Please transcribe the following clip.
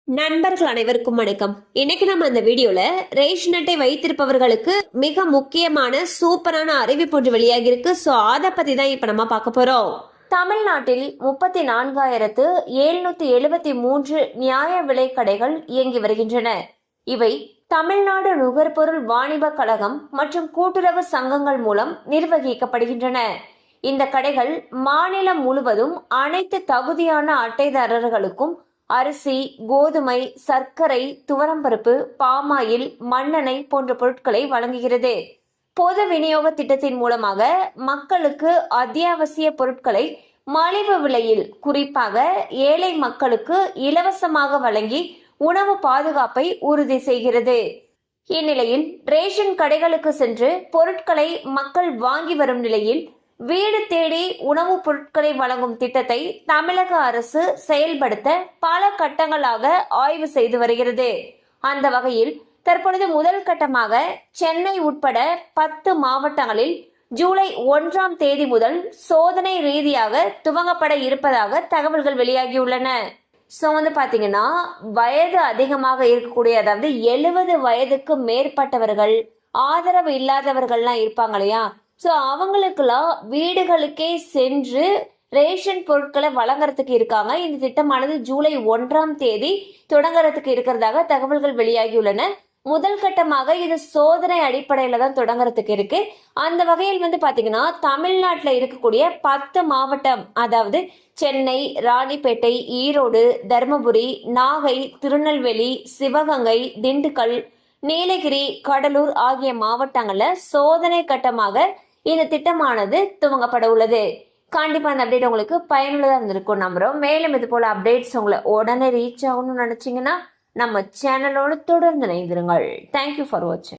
நண்பர்கள் அனைவருக்கும் வணக்கம். இன்னைக்கு நம்ம அந்த வீடியோல ரேஷன் அட்டை வைத்திருப்பவர்களுக்கு மிக முக்கியமான சூப்பரான அறிவிப்பு ஒன்று வெளியாகி இருக்கு. ஸோ அதை பத்தி தான் இப்ப நம்ம பார்க்க போறோம். தமிழ்நாட்டில் 34,773 நியாய விலை கடைகள் இயங்கி வருகின்றன. இவை தமிழ்நாடு நுகர்பொருள் வாணிப கழகம் மற்றும் கூட்டுறவு சங்கங்கள் மூலம் நிர்வகிக்கப்படுகின்றன. இந்த கடைகள் மாநிலம் முழுவதும் அனைத்து தகுதியான அட்டைதாரர்களுக்கும் அரிசி, கோதுமை, சர்க்கரை, துவரம்பருப்பு, பாமாயில், மண்ணெண்ணெய் போன்ற பொருட்களை வழங்குகிறது. பொது விநியோக திட்டத்தின் மூலமாக மக்களுக்கு அத்தியாவசிய பொருட்களை மலிவு விலையில், குறிப்பாக ஏழை மக்களுக்கு இலவசமாக வழங்கி உணவு பாதுகாப்பை உறுதி செய்கிறது. இந்நிலையில் ரேஷன் கடைகளுக்கு சென்று பொருட்களை மக்கள் வாங்கி வரும் நிலையில் வீடு தேடி உணவுப் பொருட்களை வழங்கும் திட்டத்தை தமிழக அரசு செயல்படுத்த பல கட்டங்களாக ஆய்வு செய்து வருகிறது. அந்த வகையில் தற்பொழுது முதல் கட்டமாக சென்னை உட்பட 10 மாவட்டங்களில் ஜூலை 1ஆம் தேதி முதல் சோதனை ரீதியாக துவங்கப்பட இருப்பதாக தகவல்கள் வெளியாகியுள்ளன. ஸோ பாத்தீங்கன்னா வயது அதிகமாக இருக்கக்கூடிய, அதாவது 70 வயதுக்கு மேற்பட்டவர்கள், ஆதரவு இல்லாதவர்கள்லாம் இருப்பாங்க இல்லையா, ஸோ அவங்களுக்கெல்லாம் வீடுகளுக்கே சென்று ரேஷன் பொருட்களை வழங்குறதுக்கு இருக்காங்க. இந்த திட்டமானது ஜூலை 1ஆம் தேதி தொடங்குறதுக்கு இருக்கிறதாக தகவல்கள் வெளியாகியுள்ளன. முதல் கட்டமாக இது சோதனை அடிப்படையில தான் தொடங்குறதுக்கு இருக்கு. அந்த வகையில் பாத்தீங்கன்னா தமிழ்நாட்டில் இருக்கக்கூடிய 10 மாவட்டம், அதாவது சென்னை, ராணிப்பேட்டை, ஈரோடு, தருமபுரி, நாகை, திருநெல்வேலி, சிவகங்கை, திண்டுக்கல், நீலகிரி, கடலூர் ஆகிய மாவட்டங்கள்ல சோதனை கட்டமாக இந்த திட்டமானது துவங்கப்பட உள்ளது. கண்டிப்பா அந்த அப்டேட் உங்களுக்கு பயனுள்ளதா இருந்திருக்கும் நம்புறோம். மேலும் இது போல அப்டேட்ஸ் உங்களை உடனே ரீச் ஆகணும்னு நினைச்சீங்கன்னா நம்ம சேனலோடு தொடர்ந்து இணைந்திருங்கள். தேங்க்யூ ஃபார் வாட்சிங்.